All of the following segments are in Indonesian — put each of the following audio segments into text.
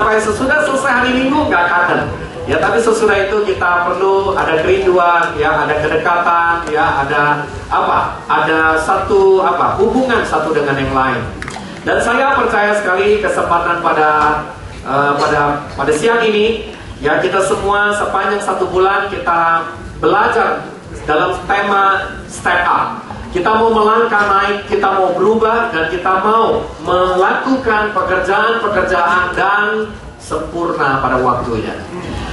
Sampai sesudah selesai hari Minggu nggak kangen. Ya, tapi sesudah itu kita perlu ada kerinduan, ya, ada kedekatan, ya, ada apa? Ada satu hubungan satu dengan yang lain. Dan saya percaya sekali kesempatan pada siang ini, ya, kita semua sepanjang 1 bulan kita belajar dalam tema step up. Kita mau melangkah naik, kita mau berubah, dan kita mau melakukan pekerjaan-pekerjaan dan sempurna pada waktunya.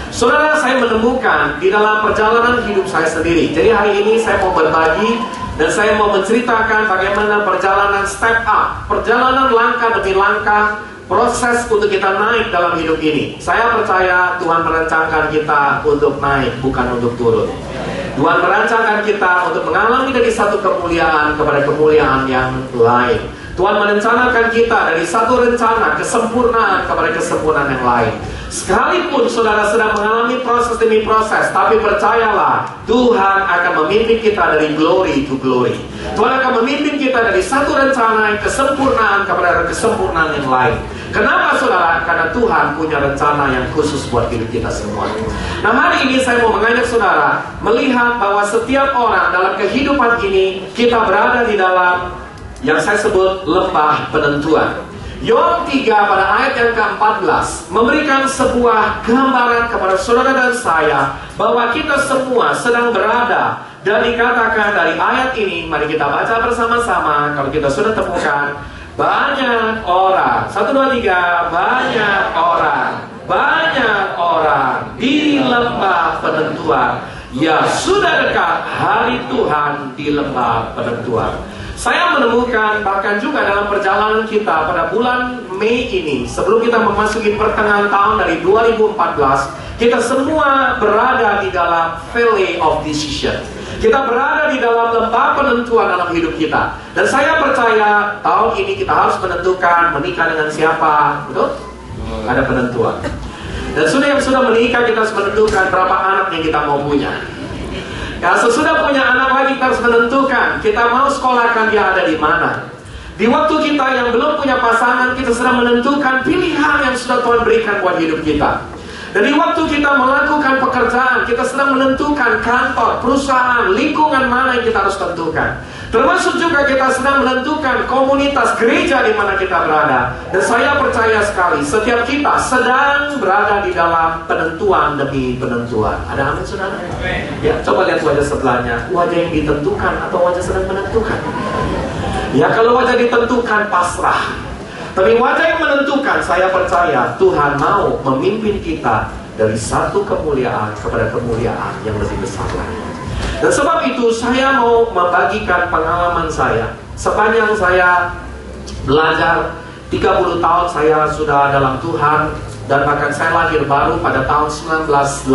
Saudara, saya menemukan di dalam perjalanan hidup saya sendiri. Jadi hari ini saya mau berbagi dan saya mau menceritakan bagaimana perjalanan step up, perjalanan langkah demi langkah, proses untuk kita naik dalam hidup ini. Saya percaya Tuhan merancangkan kita untuk naik, bukan untuk turun. Tuhan merancangkan kita untuk mengalami dari satu kemuliaan kepada kemuliaan yang lain. Tuhan merencanakan kita dari satu rencana kesempurnaan kepada kesempurnaan yang lain. Sekalipun saudara sedang mengalami proses demi proses, tapi percayalah, Tuhan akan memimpin kita dari glory to glory. Tuhan akan memimpin kita dari satu rencana kesempurnaan kepada kesempurnaan yang lain. Kenapa saudara? Karena Tuhan punya rencana yang khusus buat hidup kita semua. Nah, hari ini saya mau mengajak saudara melihat bahwa setiap orang dalam kehidupan ini, kita berada di dalam yang saya sebut lembah penentuan. Yoel 3 pada ayat yang ke-14 memberikan sebuah gambaran kepada saudara dan saya bahwa kita semua sedang berada, dan dikatakan dari ayat ini, mari kita baca bersama-sama. Kalau kita sudah temukan, banyak orang, 1, 2, 3, banyak orang di lembah penentuan. Ya, sudah dekat hari Tuhan di lembah penentuan. Saya menemukan bahkan juga dalam perjalanan kita pada bulan Mei ini, sebelum kita memasuki pertengahan tahun dari 2014, kita semua berada di dalam valley of decision. Kita berada di dalam lembah penentuan dalam hidup kita. Dan saya percaya tahun ini kita harus menentukan menikah dengan siapa. Betul? Ada penentuan. Dan yang sudah menikah, kita harus menentukan berapa anak yang kita mau punya. Kalau sesudah punya anak lagi, kita harus menentukan kita mau sekolahkan dia ada di mana. Di waktu kita yang belum punya pasangan, kita sedang menentukan pilihan yang sudah Tuhan berikan buat hidup kita. Dan di waktu kita melakukan pekerjaan, kita sedang menentukan kantor, perusahaan, lingkungan mana yang kita harus tentukan. Termasuk juga kita sedang menentukan komunitas gereja di mana kita berada. Dan saya percaya sekali, setiap kita sedang berada di dalam penentuan demi penentuan. Ada amin, saudara? Ya, coba lihat wajah sebelahnya. Wajah yang ditentukan atau wajah sedang menentukan? Ya, kalau wajah ditentukan, pasrah. Tapi wajah yang menentukan, saya percaya Tuhan mau memimpin kita dari satu kemuliaan kepada kemuliaan yang lebih besar lagi. Dan sebab itu saya mau membagikan pengalaman saya. Sepanjang saya belajar 30 tahun saya sudah dalam Tuhan, dan bahkan saya lahir baru pada tahun 1984.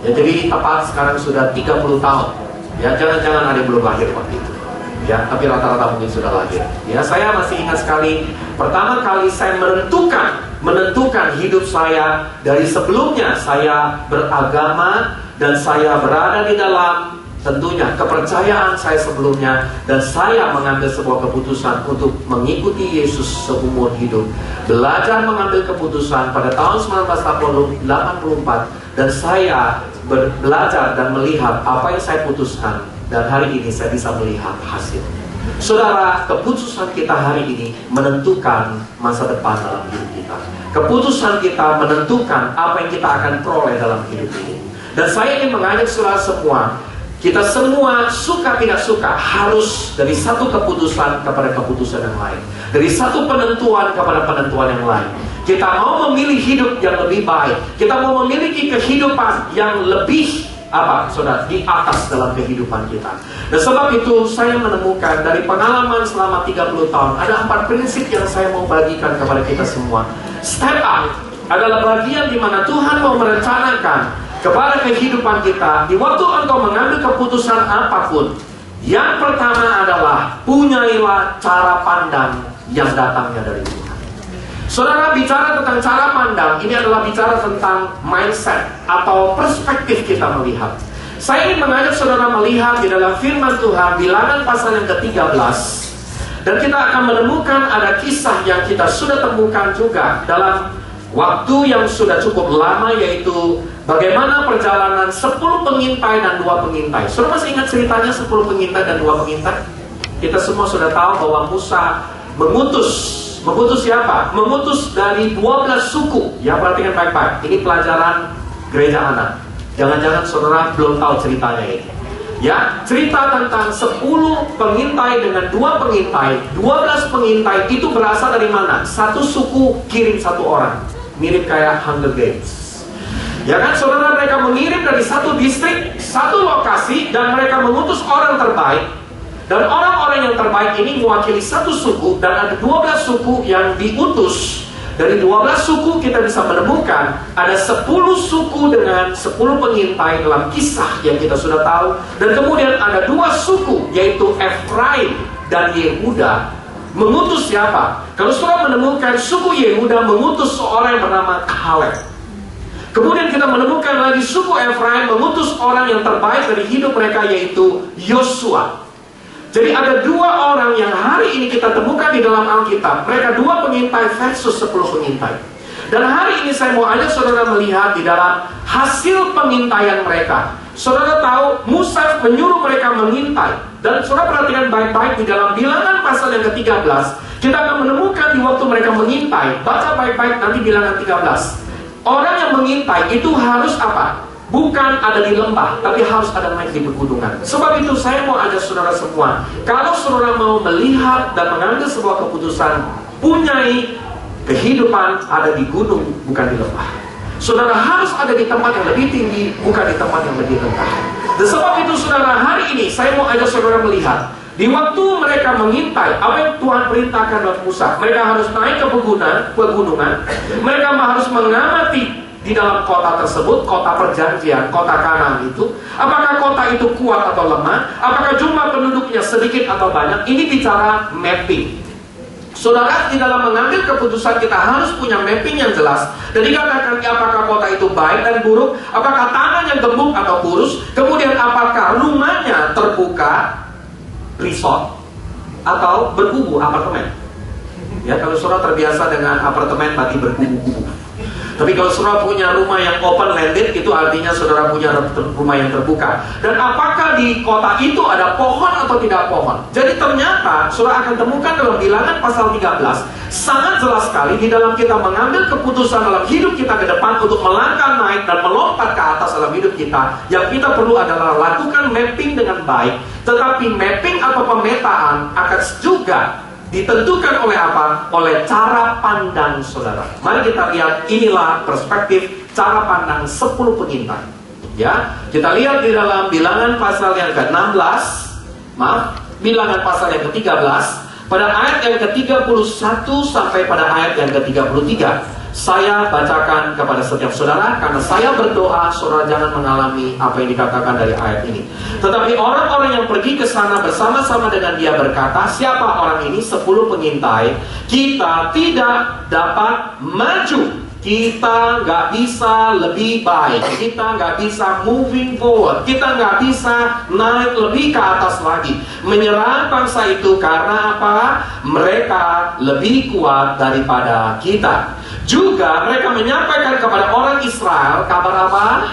Ya, jadi tepat sekarang sudah 30 tahun. Ya, jangan-jangan ada yang belum lahir waktu itu. Ya, tapi rata-rata mungkin sudah lahir. Ya, saya masih ingat sekali pertama kali saya menentukan hidup saya. Dari sebelumnya saya beragama dan saya berada di dalam tentunya kepercayaan saya sebelumnya, dan saya mengambil sebuah keputusan untuk mengikuti Yesus seumur hidup. Belajar mengambil keputusan pada tahun 1984, dan saya belajar dan melihat apa yang saya putuskan. Dan hari ini saya bisa melihat hasil. Saudara, keputusan kita hari ini menentukan masa depan dalam hidup kita. Keputusan kita menentukan apa yang kita akan peroleh dalam hidup ini. Dan saya ingin mengajak saudara semua, kita semua suka tidak suka harus dari satu keputusan kepada keputusan yang lain, dari satu penentuan kepada penentuan yang lain. Kita mau memilih hidup yang lebih baik. Kita mau memiliki kehidupan yang lebih saudara, di atas dalam kehidupan kita. Dan sebab itu saya menemukan dari pengalaman selama 30 tahun, ada 4 prinsip yang saya mau bagikan kepada kita semua. Step up adalah bagian di mana Tuhan mau merencanakan kepada kehidupan kita. Di waktu engkau mengambil keputusan apapun, yang pertama adalah punyailah cara pandang yang datangnya dari Tuhan. Saudara, bicara tentang cara pandang, ini adalah bicara tentang mindset atau perspektif kita melihat. Saya ingin mengajak saudara melihat di dalam firman Tuhan, Bilangan pasal yang ke-13. Dan kita akan menemukan ada kisah yang kita sudah temukan juga dalam waktu yang sudah cukup lama, yaitu bagaimana perjalanan 10 pengintai dan 2 pengintai. Sudah masih ingat ceritanya 10 pengintai dan 2 pengintai? Kita semua sudah tahu bahwa Musa mengutus siapa? Mengutus dari 12 suku. Ya, perhatikan baik-baik. Ini pelajaran gereja anak. Jangan-jangan saudara belum tahu ceritanya ini. Ya, cerita tentang 10 pengintai dengan 2 pengintai, 12 pengintai itu berasal dari mana? Satu suku kirim satu orang. Mirip kayak Hunger Games. Ya kan, saudara, mereka mengirim dari satu distrik, satu lokasi, dan mereka mengutus orang terbaik. Dan orang-orang yang terbaik ini mewakili satu suku, dan ada 12 suku yang diutus. Dari 12 suku kita bisa menemukan ada 10 suku dengan 10 pengintai dalam kisah yang kita sudah tahu. Dan kemudian ada 2 suku, yaitu Efraim dan Yehuda, mengutus siapa? Kalau saudara menemukan suku Yehuda mengutus seorang yang bernama Kaleb. Kemudian kita menemukan lagi suku Efraim mengutus orang yang terbaik dari hidup mereka, yaitu Yosua. Jadi ada 2 orang yang hari ini kita temukan di dalam Alkitab. Mereka 2 pengintai versus 10 pengintai. Dan hari ini saya mau ajak saudara melihat di dalam hasil pengintaian mereka. Saudara tahu Musa menyuruh mereka mengintai. Dan saudara perhatikan baik-baik di dalam Bilangan pasal yang ke-13. Kita akan menemukan di waktu mereka mengintai. Baca baik-baik nanti Bilangan 13. Orang yang mengintai itu harus apa? Bukan ada di lembah, tapi harus ada naik di pegunungan. Sebab itu saya mau ajak saudara semua, kalau saudara mau melihat dan mengambil sebuah keputusan, punyai kehidupan ada di gunung, bukan di lembah. Saudara harus ada di tempat yang lebih tinggi, bukan di tempat yang lebih rendah. Dan sebab itu saudara, hari ini saya mau ajak saudara melihat, di waktu mereka mengintai, apa yang Tuhan perintahkan buat Musa, mereka harus naik ke pegunungan, mereka harus mengamati di dalam kota tersebut, kota perjanjian, kota Kanaan itu, apakah kota itu kuat atau lemah, apakah jumlah penduduknya sedikit atau banyak. Ini bicara mapping. Saudara, di dalam mengambil keputusan kita harus punya mapping yang jelas. Dan dikatakan apakah kota itu baik dan buruk, apakah tanahnya gemuk atau kurus, kemudian apakah rumahnya terbuka, resort, atau berkubu, apartemen. Ya, kalau saudara terbiasa dengan apartemen berarti berkubu-kubu. Tapi kalau saudara punya rumah yang open landed, itu artinya saudara punya rumah yang terbuka. Dan apakah di kota itu ada pohon atau tidak pohon? Jadi ternyata saudara akan temukan dalam Bilangan pasal 13 sangat jelas sekali di dalam kita mengambil keputusan dalam hidup kita ke depan untuk melangkah naik dan melompat ke atas dalam hidup kita. Yang kita perlu adalah lakukan mapping dengan baik. Tetapi mapping atau pemetaan akan juga ditentukan oleh apa? Oleh cara pandang saudara. Mari kita lihat, inilah perspektif cara pandang 10 pengintai. Ya, kita lihat di dalam Bilangan pasal yang ke-16, Bilangan pasal yang ke-13, pada ayat yang ke-31 sampai pada ayat yang ke-33. Saya bacakan kepada setiap saudara, karena saya berdoa saudara jangan mengalami apa yang dikatakan dari ayat ini. Tetapi orang-orang yang pergi ke sana bersama-sama dengan dia berkata, siapa orang ini? 10 pengintai. Kita tidak dapat maju, kita nggak bisa lebih baik, kita nggak bisa moving forward, kita nggak bisa naik lebih ke atas lagi, menyerang bangsa itu karena apa? Mereka lebih kuat daripada kita. Juga mereka menyampaikan kepada orang Israel kabar apa?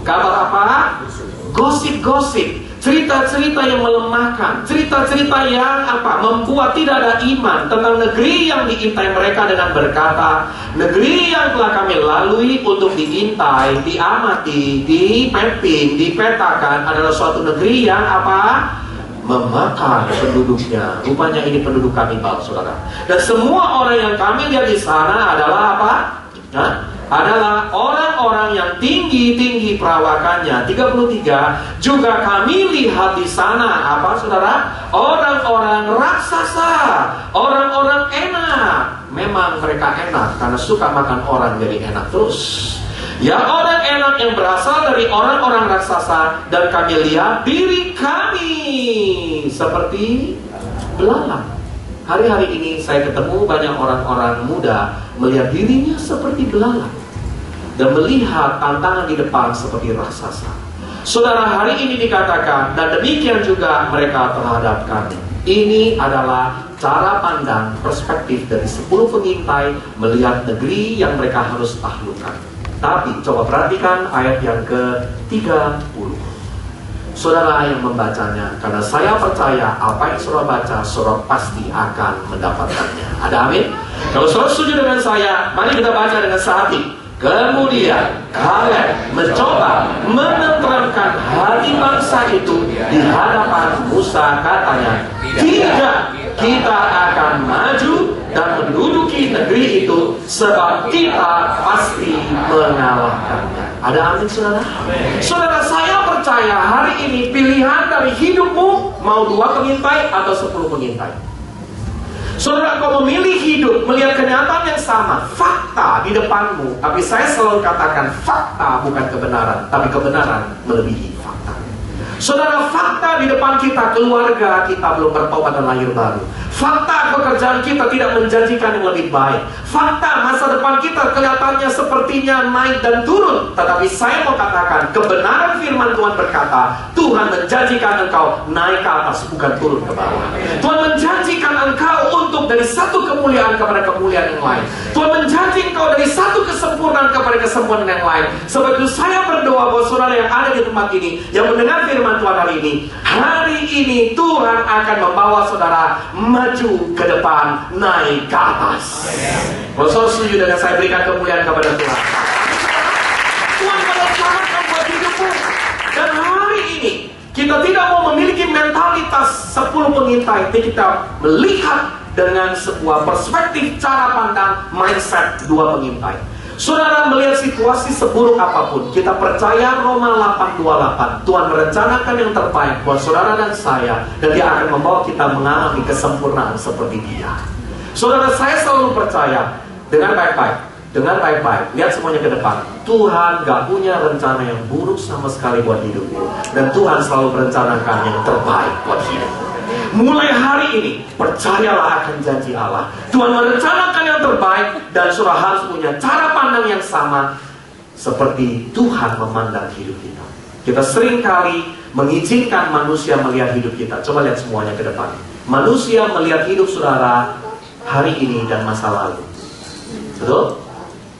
Kabar apa? Gosip-gosip, cerita-cerita yang melemahkan, cerita-cerita yang apa? Membuat tidak ada iman tentang negeri yang diintai mereka dengan berkata, negeri yang telah kami lalui untuk diintai, diamati, di-mapping, dipetakan adalah suatu negeri yang apa? Memakan penduduknya. Rupanya ini penduduk kanibal, saudara. Dan semua orang yang kami lihat di sana adalah apa? Adalah orang-orang yang tinggi-tinggi perawakannya. 33. Juga kami lihat di sana apa, saudara? Orang-orang raksasa, orang-orang enak. Memang mereka enak karena suka makan orang, jadi enak terus. Ya, orang enak yang berasal dari orang-orang raksasa. Dan kami lihat diri kami seperti belalang. Hari-hari ini saya ketemu banyak orang-orang muda melihat dirinya seperti belalang dan melihat tantangan di depan seperti raksasa. Saudara, hari ini dikatakan, dan demikian juga mereka terhadap kami. Ini adalah cara pandang, perspektif dari 10 pengintai melihat negeri yang mereka harus taklukkan. Tapi coba perhatikan ayat yang ke-30. Saudara yang membacanya, karena saya percaya apa yang saudara baca, saudara pasti akan mendapatkannya. Ada amin? Kalau saudara setuju dengan saya, mari kita baca dengan sehati. Kemudian Kaleb mencoba menenteramkan hati bangsa itu di hadapan Musa, katanya, tidak, kita akan maju dan menduduki negeri itu sebab kita pasti mengalahkannya. Ada amin, saudara? Saudara, saya percaya hari ini pilihan dari hidupmu mau 2 pengintai atau 10 pengintai. Saudara, kau memilih hidup melihat kenyataan yang sama, fakta di depanmu. Tapi saya selalu katakan fakta bukan kebenaran, tapi kebenaran melebihi fakta. Saudara, fakta di depan kita, keluarga kita belum bertobat dan lahir baru. Fakta pekerjaan kita tidak menjanjikan yang lebih baik. Fakta masa depan kita kelihatannya sepertinya naik dan turun. Tetapi saya mau katakan, kebenaran firman Tuhan berkata, Tuhan menjanjikan engkau naik ke atas, bukan turun ke bawah. Tuhan menjanjikan engkau untuk dari satu kemuliaan kepada kemuliaan yang lain. Tuhan menjanjikan engkau dari satu kesempurnaan kepada kesempurnaan yang lain. Sebab itu saya berdoa buat saudara yang ada di tempat ini, yang mendengar firman Tuhan hari ini Tuhan akan membawa saudara maju ke depan, naik ke atas. Kalau saudara setuju dengan saya, berikan kemuliaan kepada Tuhan. Tuhan merencanakan buat hidupmu. Dan hari ini kita tidak mau memiliki mentalitas 10 pengintai, tapi kita melihat dengan sebuah perspektif, cara pandang, mindset 2 pengintai. Saudara, melihat situasi seburuk apapun, kita percaya Roma 8:28, Tuhan merencanakan yang terbaik buat saudara dan saya, dan Dia akan membawa kita mengalami kesempurnaan seperti Dia. Saudara, saya selalu percaya dengan baik-baik, lihat semuanya ke depan. Tuhan gak punya rencana yang buruk sama sekali buat hidupmu, dan Tuhan selalu merencanakan yang terbaik buat hidupmu. Mulai hari ini, percayalah akan janji Allah. Tuhan merencanakan yang terbaik, dan saudara harus punya cara pandang yang sama seperti Tuhan memandang hidup kita. Kita seringkali mengizinkan manusia melihat hidup kita. Coba lihat semuanya ke depan. Manusia melihat hidup saudara hari ini dan masa lalu. Betul?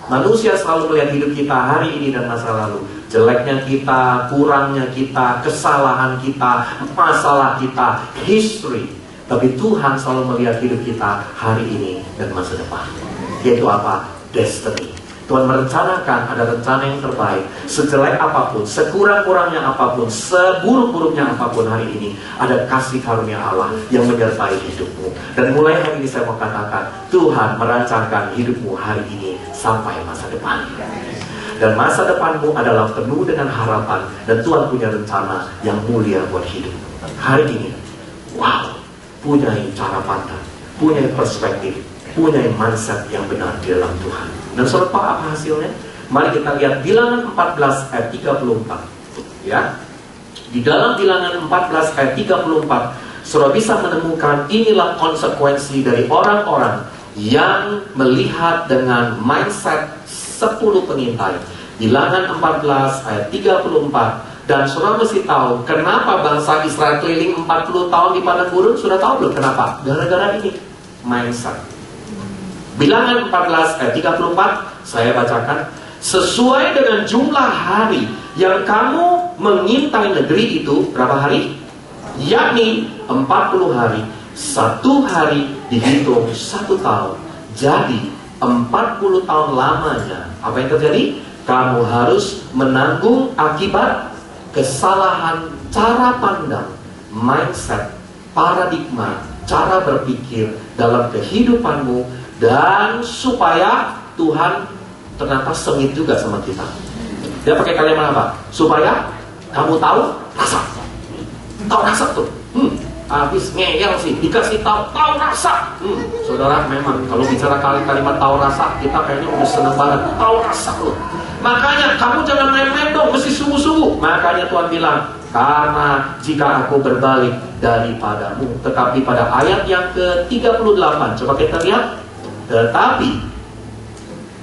Manusia selalu melihat hidup kita hari ini dan masa lalu. Jeleknya kita, kurangnya kita, kesalahan kita, masalah kita, history. Tapi Tuhan selalu melihat hidup kita hari ini dan masa depan. Yaitu apa? Destiny. Tuhan merencanakan ada rencana yang terbaik. Sejelek apapun, sekurang-kurangnya apapun, seburuk-buruknya apapun hari ini, ada kasih karunia Allah yang menyertai hidupmu. Dan mulai hari ini saya mau katakan, Tuhan merancangkan hidupmu hari ini sampai masa depan. Dan masa depanmu adalah penuh dengan harapan, dan Tuhan punya rencana yang mulia buat hidup. Hari ini, wow, punya cara pandang, punya perspektif, punya mindset yang benar di dalam Tuhan. Dan saudara, apa hasilnya? Mari kita lihat Bilangan 14 ayat 34. Ya, di dalam Bilangan 14 ayat 34, saudara bisa menemukan inilah konsekuensi dari orang-orang yang melihat dengan mindset 10 pengintai. Bilangan 14 ayat 34. Dan saudara mesti tahu kenapa bangsa Israel keliling 40 tahun di padang gurun. Sudah tahu belum kenapa? Gara-gara ini, mindset. Bilangan 14 ayat 34, saya bacakan. Sesuai dengan jumlah hari yang kamu mengintai negeri itu, berapa hari? Yakni 40 hari. 1 hari dihitung 1 tahun. Jadi 40 tahun lamanya, apa yang terjadi? Kamu harus menanggung akibat kesalahan cara pandang, mindset, paradigma, cara berpikir dalam kehidupanmu. Dan supaya Tuhan ternyata sengit juga sama kita. Dia pakai kalimat apa? Supaya kamu tahu rasa. Tahu rasa tuh. Habis ngeyel sih, dikasih tahu rasa. Saudara, memang kalau bicara kalimat tahu rasa, kita kayaknya udah seneng banget. Tahu rasa loh. Makanya kamu jangan main-main dong, mesti sungguh-sungguh. Makanya Tuhan bilang, karena jika aku berbalik daripadamu. Tetapi pada ayat yang ke-38, coba kita lihat. Tetapi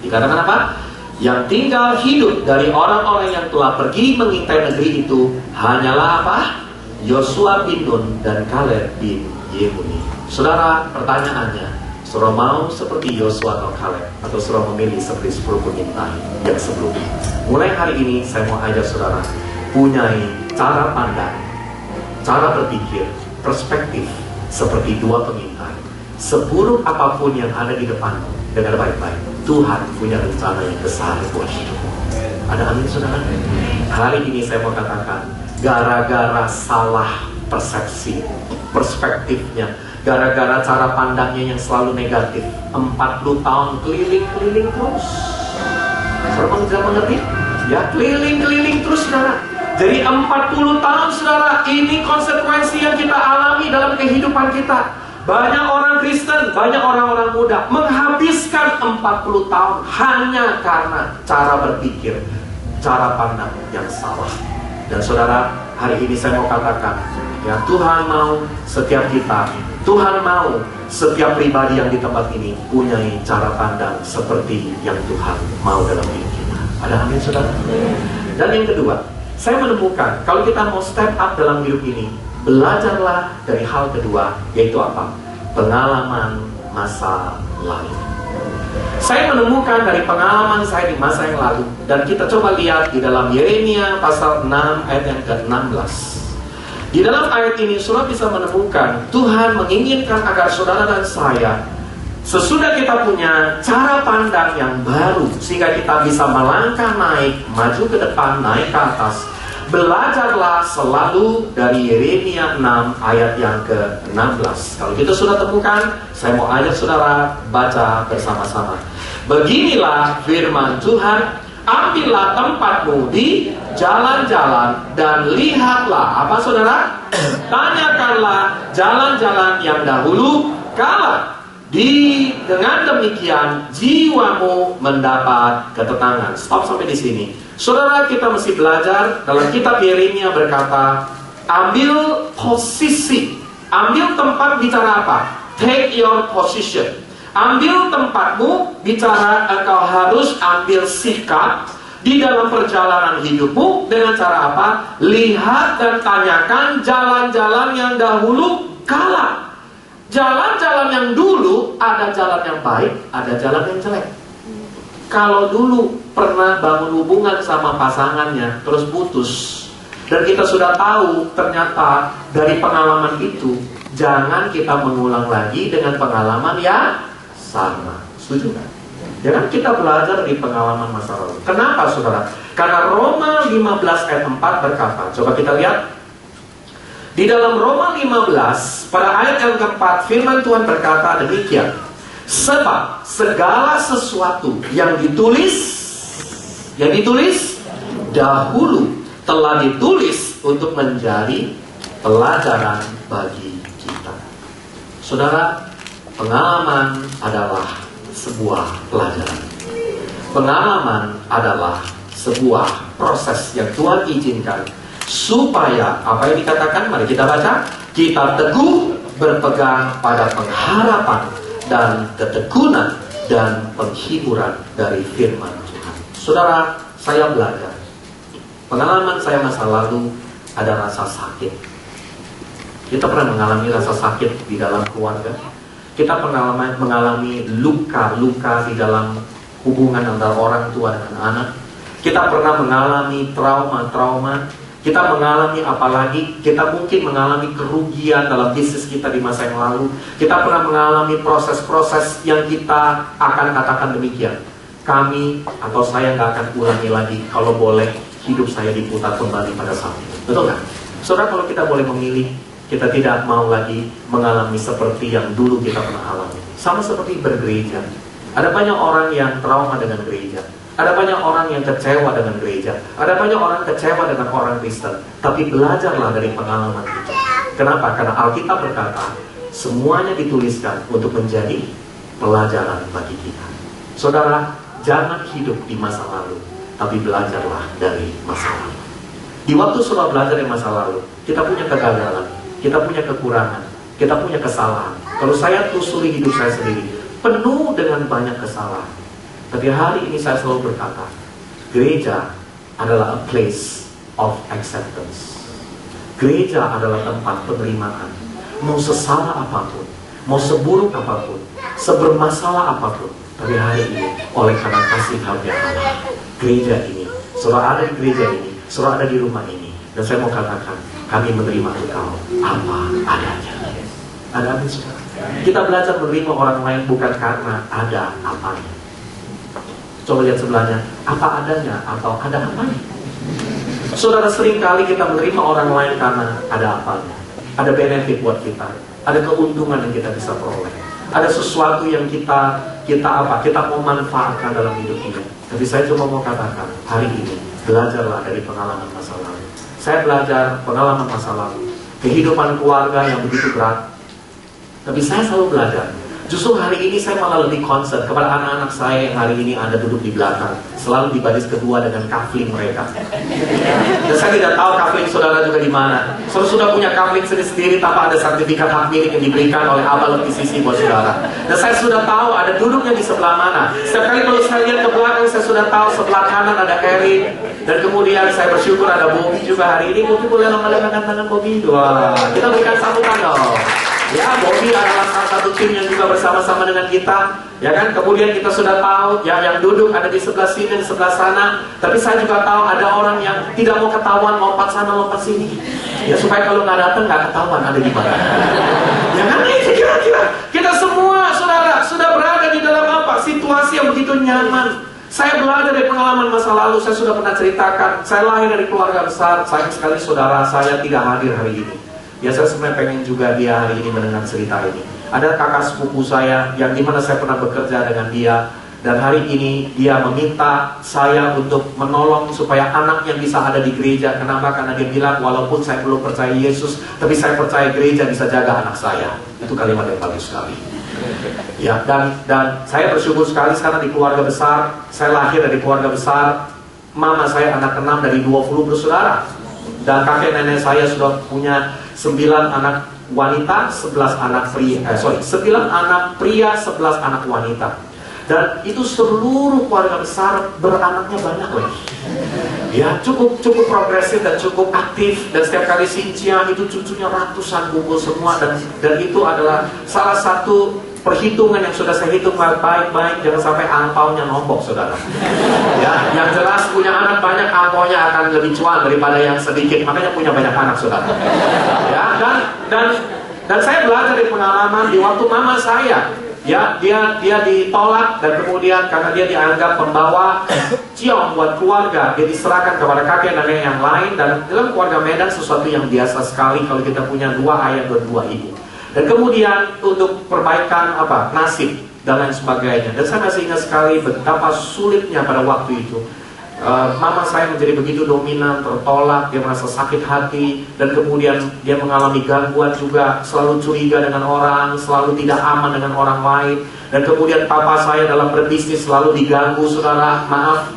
dikatakan apa? Yang tinggal hidup dari orang-orang yang telah pergi mengintai negeri itu hanyalah apa? Yosua bin Nun dan Kaleb bin Yefune. Saudara, pertanyaannya, saudara mau seperti Yosua atau Kaleb, atau saudara memilih seperti 10 pengintai yang sebelumnya? Mulai hari ini saya mau ajak saudara punyai cara pandang, cara berpikir, perspektif seperti 2 pengintai. Seburuk apapun yang ada di depanmu, dengar baik-baik, Tuhan punya rencana yang besar buat hidupmu. Ada amin saudara? Hari ini saya mau katakan, gara-gara salah persepsi, perspektifnya, gara-gara cara pandangnya yang selalu negatif, 40 tahun keliling-keliling terus. Saudara bisa mengerti? Ya, keliling-keliling terus saudara. Jadi 40 tahun saudara, ini konsekuensi yang kita alami dalam kehidupan kita. Banyak orang Kristen, banyak orang-orang muda menghabiskan 40 tahun hanya karena cara berpikir, cara pandang yang salah. Dan saudara, hari ini saya mau katakan, ya, Tuhan mau setiap kita, Tuhan mau setiap pribadi yang di tempat ini punyai cara pandang seperti yang Tuhan mau dalam hidup kita. Ada amin saudara? Dan yang kedua, saya menemukan kalau kita mau step up dalam hidup ini, belajarlah dari hal kedua, yaitu apa? Pengalaman masa lalu. Saya menemukan dari pengalaman saya di masa yang lalu, dan kita coba lihat di dalam Yeremia pasal 6 ayat yang ke-16. Di dalam ayat ini saudara bisa menemukan Tuhan menginginkan agar saudara dan saya, sesudah kita punya cara pandang yang baru, sehingga kita bisa melangkah naik, maju ke depan, naik ke atas, belajarlah selalu dari Yeremia 6 ayat yang ke-16. Kalau kita sudah temukan, saya mau ajak saudara baca bersama-sama. Beginilah firman Tuhan, ambillah tempatmu di jalan-jalan dan lihatlah, apa saudara? Tanyakanlah jalan-jalan yang dahulu kala. Dengan demikian jiwamu mendapat ketenangan. Stop sampai di sini. Saudara, kita mesti belajar. Dalam kitab Yeremia berkata, ambil posisi, ambil tempat, bicara apa? Take your position. Ambil tempatmu, bicara engkau harus ambil sikap di dalam perjalanan hidupmu dengan cara apa? Lihat dan tanyakan jalan-jalan yang dahulu kala. Jalan-jalan yang dulu, ada jalan yang baik, ada jalan yang jelek. Kalau dulu pernah bangun hubungan sama pasangannya, terus putus, dan kita sudah tahu ternyata dari pengalaman itu, jangan kita mengulang lagi dengan pengalaman yang sama. Setuju kan? Jangan kita belajar dari pengalaman masa lalu. Kenapa saudara? Karena Roma 15 ayat 4 berkata, coba kita lihat. Di dalam Roma 15, pada ayat yang keempat, firman Tuhan berkata demikian. Sebab segala sesuatu yang ditulis dahulu telah ditulis untuk menjadi pelajaran bagi kita. Saudara, pengalaman adalah sebuah pelajaran. Pengalaman adalah sebuah proses yang Tuhan izinkan supaya, apa yang dikatakan? Mari kita baca. Kita teguh berpegang pada pengharapan dan ketekunan dan penghiburan dari firman Tuhan. Saudara, saya belajar. Pengalaman saya masa lalu ada rasa sakit. Kita pernah mengalami rasa sakit di dalam keluarga. Kita pernah mengalami luka-luka di dalam hubungan antara orang tua dengan anak. Kita pernah mengalami trauma-trauma. Kita mengalami, apalagi kita mungkin mengalami kerugian dalam bisnis kita di masa yang lalu. Kita pernah mengalami proses-proses yang kita akan katakan demikian. Kami atau saya nggak akan ulangi lagi. Kalau boleh, hidup saya diputar kembali pada saat itu. Betul nggak? Saudara, kalau kita boleh memilih, kita tidak mau lagi mengalami seperti yang dulu kita pernah alami. Sama seperti bergereja. Ada banyak orang yang trauma dengan gereja. Ada banyak orang yang kecewa dengan gereja. Ada banyak orang kecewa dengan orang Kristen. Tapi belajarlah dari pengalaman itu. Kenapa? Karena Alkitab berkata, semuanya dituliskan untuk menjadi pelajaran bagi kita. Saudara, jangan hidup di masa lalu, tapi belajarlah dari masa lalu. Di waktu saudara belajar dari masa lalu, kita punya kegagalan, kita punya kekurangan, kita punya kesalahan. Kalau saya telusuri hidup saya sendiri, penuh dengan banyak kesalahan. Tapi hari ini saya selalu berkata, gereja adalah a place of acceptance. Gereja adalah tempat penerimaan. Mau sesalah apapun, mau seburuk apapun, sebermasalah apapun, tapi hari ini oleh karena kasih karunia Allah, gereja ini, saudara ada di gereja ini, saudara ada di rumah ini, dan saya mau katakan, kami menerima engkau apa adanya. Ada apa saudara? Kita belajar menerima orang lain bukan karena ada apanya. Coba lihat sebelahnya, apa adanya atau ada apanya. Saudara, sering kali kita menerima orang lain karena ada apanya. Ada benefit buat kita, ada keuntungan yang kita bisa peroleh, ada sesuatu yang kita mau manfaatkan dalam hidup ini. Tapi saya cuma mau katakan, hari ini belajarlah dari pengalaman masa lalu. Saya belajar pengalaman masa lalu, kehidupan keluarga yang begitu berat. Tapi saya selalu belajar. Justru hari ini saya malah lebih concern kepada anak-anak saya yang hari ini ada duduk di belakang, selalu di baris kedua dengan kafling mereka. Dan saya tidak tahu kafling saudara juga di mana. Saudara sudah punya kafling sendiri tanpa ada sertifikat hak milik yang diberikan oleh abal lebih sisi buat saudara. Dan saya sudah tahu ada duduknya di sebelah mana. Setiap kali kalau saya lihat ke belakang, saya sudah tahu sebelah kanan ada Erin. Dan kemudian saya bersyukur ada Bobby juga hari ini. Bobby boleh lambaikan tangan Bobby. Wah, kita berikan sambutan dong. Ya, Bobby adalah salah satu tim yang juga bersama-sama dengan kita, ya kan? Kemudian kita sudah tahu yang duduk ada di sebelah sini, di sebelah sana. Tapi saya juga tahu ada orang yang tidak mau ketahuan, lompat sana, lompat sini. Ya, supaya kalau nggak datang nggak ketahuan ada di mana. Ya kan? Kira-kira kita semua, saudara, sudah berada di dalam apa? Situasi yang begitu nyaman. Saya belajar dari pengalaman masa lalu. Saya sudah pernah ceritakan. Saya lahir dari keluarga besar. Sayang sekali saudara saya tidak hadir hari ini. Ya, saya sebenarnya pengen juga dia hari ini mendengar cerita ini. Ada kakak sepupu saya yang dimana saya pernah bekerja dengan dia, dan hari ini dia meminta saya untuk menolong supaya anaknya bisa ada di gereja. Kenapa? Karena dia bilang, walaupun saya belum percaya Yesus, tapi saya percaya gereja bisa jaga anak saya. Itu kalimat yang bagus sekali. Ya, dan saya bersyukur sekali sekarang di keluarga besar. Saya lahir dari keluarga besar. Mama saya anak ke-6 dari 20 bersaudara. Dan kakek nenek saya sudah punya 9 anak wanita, 11 anak pria, 9 anak pria, 11 anak wanita. Dan itu seluruh keluarga besar beranaknya banyak lagi. Ya, cukup progresif dan cukup aktif. Dan setiap kali Cynthia itu cucunya ratusan kumpul semua. Dan itu adalah salah satu perhitungan yang sudah saya hitung baik-baik. Jangan sampai angpaunya nombok, saudara. Ya, yang jelas punya anak banyak, angpaunya akan lebih cuan daripada yang sedikit. Makanya punya banyak anak, saudara. Ya, dan saya belajar dari pengalaman di waktu mama saya. Ya, dia ditolak, dan kemudian karena dia dianggap pembawa ciong buat keluarga, dia diserahkan kepada kakek nenek yang lain. Dan dalam keluarga Medan sesuatu yang biasa sekali kalau kita punya 2 ayah dan 2 ibu. Dan kemudian untuk perbaikan nasib dan lain sebagainya. Dan saya masih ingat sekali betapa sulitnya pada waktu itu. Mama saya menjadi begitu dominan, tertolak, dia merasa sakit hati, dan kemudian dia mengalami gangguan juga, selalu curiga dengan orang, selalu tidak aman dengan orang lain. Dan kemudian papa saya dalam berbisnis selalu diganggu, saudara, maaf.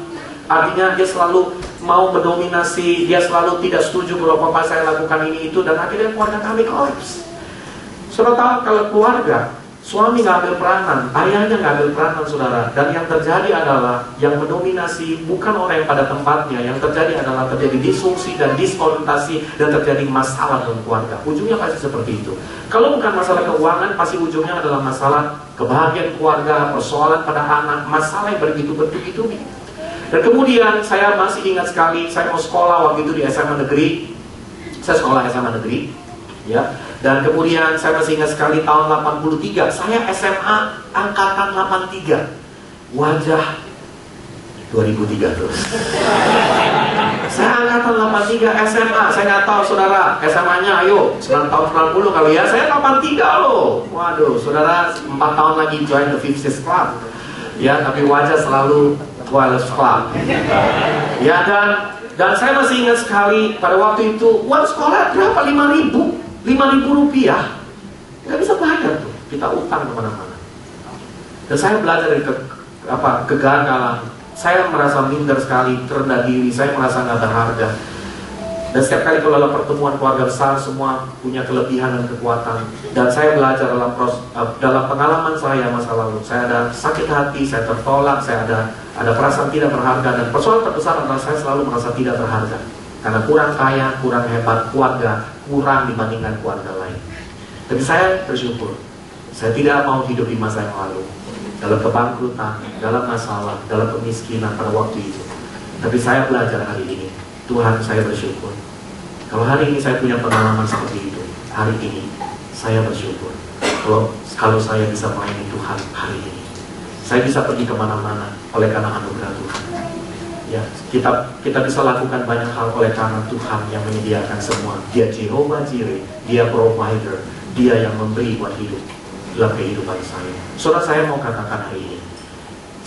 Artinya dia selalu mau mendominasi, dia selalu tidak setuju kalau papa saya lakukan ini itu, dan akhirnya keluarga kami kolaps. Saudara tahu kalau keluarga, suami ngambil peranan, ayahnya ngambil peranan, saudara. Dan yang terjadi adalah yang mendominasi bukan orang yang pada tempatnya. Yang terjadi adalah terjadi disfungsi dan disorientasi, dan terjadi masalah dalam keluarga. Ujungnya pasti seperti itu. Kalau bukan masalah keuangan, pasti ujungnya adalah masalah kebahagiaan keluarga, persoalan pada anak, masalah yang begitu. Dan kemudian saya masih ingat sekali, saya mau sekolah waktu itu di SMA negeri. Saya sekolah SMA negeri, ya. Dan kemudian saya masih ingat sekali tahun 83, saya SMA angkatan 83. Wajah 2003 terus. Saya angkatan 83 SMA, saya nggak tahu saudara, SMA-nya ayo 9 tahun 90 kali ya, saya 83 loh. Waduh, saudara 4 tahun lagi join the 50 Club. Ya, tapi wajah selalu Wireless Club. Ya, dan saya masih ingat sekali pada waktu itu uang sekolah berapa? 5.000 rupiah, nggak bisa bayar tuh, kita utang kemana-mana. Dan saya belajar dari kegagalan. Saya merasa minder sekali, terendah diri, saya merasa nggak berharga. Dan setiap kali kalau dalam pertemuan keluarga besar, semua punya kelebihan dan kekuatan. Dan saya belajar dalam pengalaman saya masa lalu. Saya ada sakit hati, saya tertolak, saya ada perasaan tidak berharga. Dan persoalan terbesar adalah saya selalu merasa tidak berharga. Karena kurang kaya, kurang hebat, keluarga kurang dibandingkan keluarga lain. Tapi saya bersyukur, Saya tidak mau hidup di masa yang lalu, dalam kebangkrutan, dalam masalah, dalam kemiskinan pada waktu itu. Tapi saya belajar hari ini, Tuhan, saya bersyukur. Kalau hari ini saya punya pengalaman seperti itu, hari ini saya bersyukur. Kalau saya bisa melayani Tuhan hari ini, saya bisa pergi kemana-mana oleh karena anugerah Tuhan. Ya, kita bisa lakukan banyak hal oleh karena Tuhan yang menyediakan semua. Dia Jehovah Jireh, Dia provider, Dia yang memberi buat hidup dalam kehidupan saya. Saudara, saya mau katakan hari ini,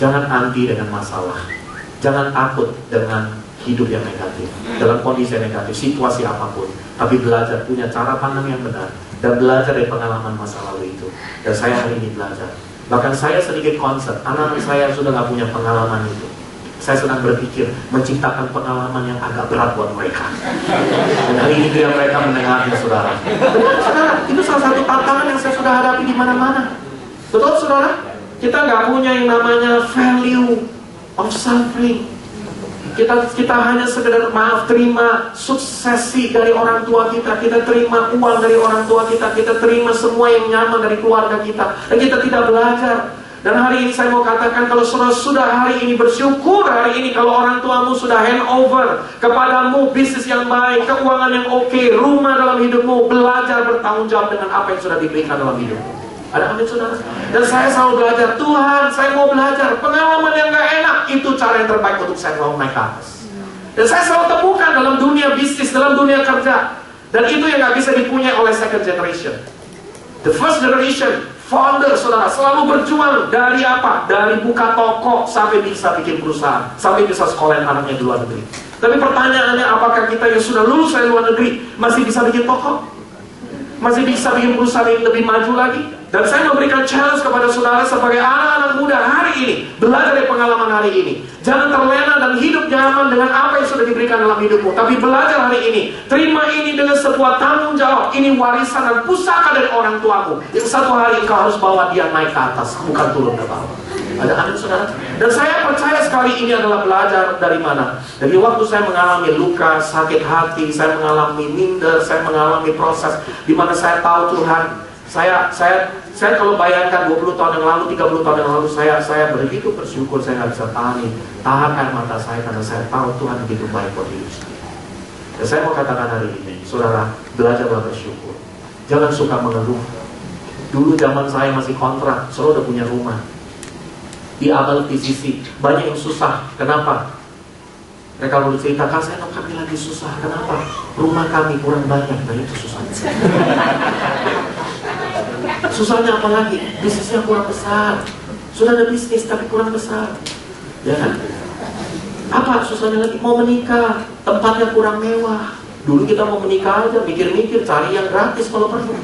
jangan anti dengan masalah, jangan takut dengan hidup yang negatif, dalam kondisi yang negatif, situasi apapun, tapi belajar punya cara pandang yang benar dan belajar dari pengalaman masa lalu itu. Dan saya hari ini belajar. Bahkan saya sedikit concern, anak saya sudah gak punya pengalaman itu. Saya sedang berpikir menciptakan pengalaman yang agak berat buat mereka. Dan hari ini biar mereka mendengarnya, saudara. Saudara, itu salah satu tantangan yang saya sudah hadapi di mana-mana. Betul, saudara? Kita nggak punya yang namanya value of suffering. Kita hanya sekedar terima suksesi dari orang tua kita terima uang dari orang tua kita terima semua yang nyaman dari keluarga kita, dan kita tidak belajar. Dan hari ini saya mau katakan, kalau saudara sudah hari ini bersyukur, hari ini kalau orang tuamu sudah hand over kepadamu bisnis yang baik, keuangan yang oke, rumah dalam hidupmu, belajar bertanggung jawab dengan apa yang sudah diberikan dalam hidupmu. Ada amin, saudara? Dan saya selalu belajar, Tuhan, saya mau belajar. Pengalaman yang gak enak, itu cara yang terbaik untuk saya mau naik ke atas. Dan saya selalu temukan dalam dunia bisnis, dalam dunia kerja. Dan itu yang gak bisa dipunyai oleh second generation. The first generation, founder, saudara, selalu berjuang dari apa? Dari buka toko sampai bisa bikin perusahaan, sampai bisa sekolahin anaknya di luar negeri. Tapi pertanyaannya, apakah kita yang sudah lulus dari luar negeri masih bisa bikin toko? Masih bisa bikin perusahaan yang lebih maju lagi? Dan saya memberikan challenge kepada saudara sebagai anak-anak muda hari ini, belajar dari pengalaman hari ini. Jangan terlena dan hidup nyaman dengan apa yang sudah diberikan dalam hidupmu, tapi belajar hari ini, terima ini dengan sebuah tanggung jawab. Ini warisan dan pusaka dari orang tuamu, yang satu hari engkau harus bawa dia naik ke atas, bukan turun ke bawah. Ada amin, saudara? Dan saya percaya sekali ini adalah belajar dari mana? Dari waktu saya mengalami luka, sakit hati, saya mengalami minder, saya mengalami proses di mana saya tahu Tuhan, saya kalau bayangkan 20 tahun yang lalu, 30 tahun yang lalu, saya begitu bersyukur saya nggak bisa tahan air mata saya karena saya tahu Tuhan begitu baik buat hidup saya. Dan saya mau katakan hari ini, saudara, belajarlah bersyukur. Jangan suka mengeluh. Dulu zaman saya masih kontrak, saudara udah punya rumah di Abel PCC, banyak yang susah. Kenapa? Mereka bercerita, kami lagi susah. Kenapa? Rumah kami kurang banyak. Nah itu susahnya. Susahnya apa lagi? Bisnisnya kurang besar. Sudah ada bisnis tapi kurang besar, ya kan? Apa susahnya lagi? Mau menikah, tempatnya kurang mewah. Dulu kita mau menikah aja, mikir-mikir, cari yang gratis kalau perlu,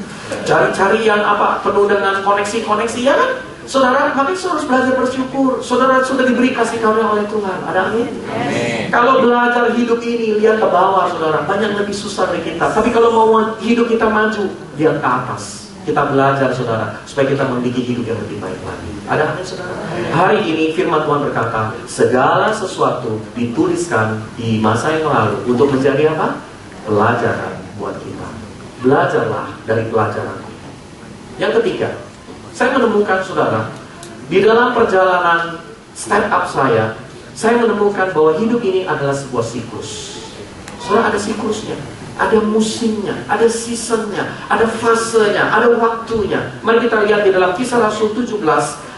cari yang apa, penuh dengan koneksi-koneksi, ya kan? Saudara, makanya saudara harus belajar bersyukur. Saudara sudah diberi kasih karunia oleh Tuhan. Ada amin? Kalau belajar hidup ini, lihat ke bawah, saudara, banyak lebih susah dari kita. Tapi kalau mau hidup kita maju, lihat ke atas. Kita belajar, saudara, supaya kita memiliki hidup yang lebih baik lagi. Ada amin, saudara? Hari ini firman Tuhan berkata, segala sesuatu dituliskan di masa yang lalu untuk menjadi apa? Pelajaran buat kita. Belajarlah dari pelajaran. Yang ketiga, saya menemukan, saudara, di dalam perjalanan stand up saya menemukan bahwa hidup ini adalah sebuah siklus. Saudara, ada siklusnya, ada musimnya, ada seasonnya, ada fasenya, ada waktunya. Mari kita lihat di dalam Kisah Rasul 17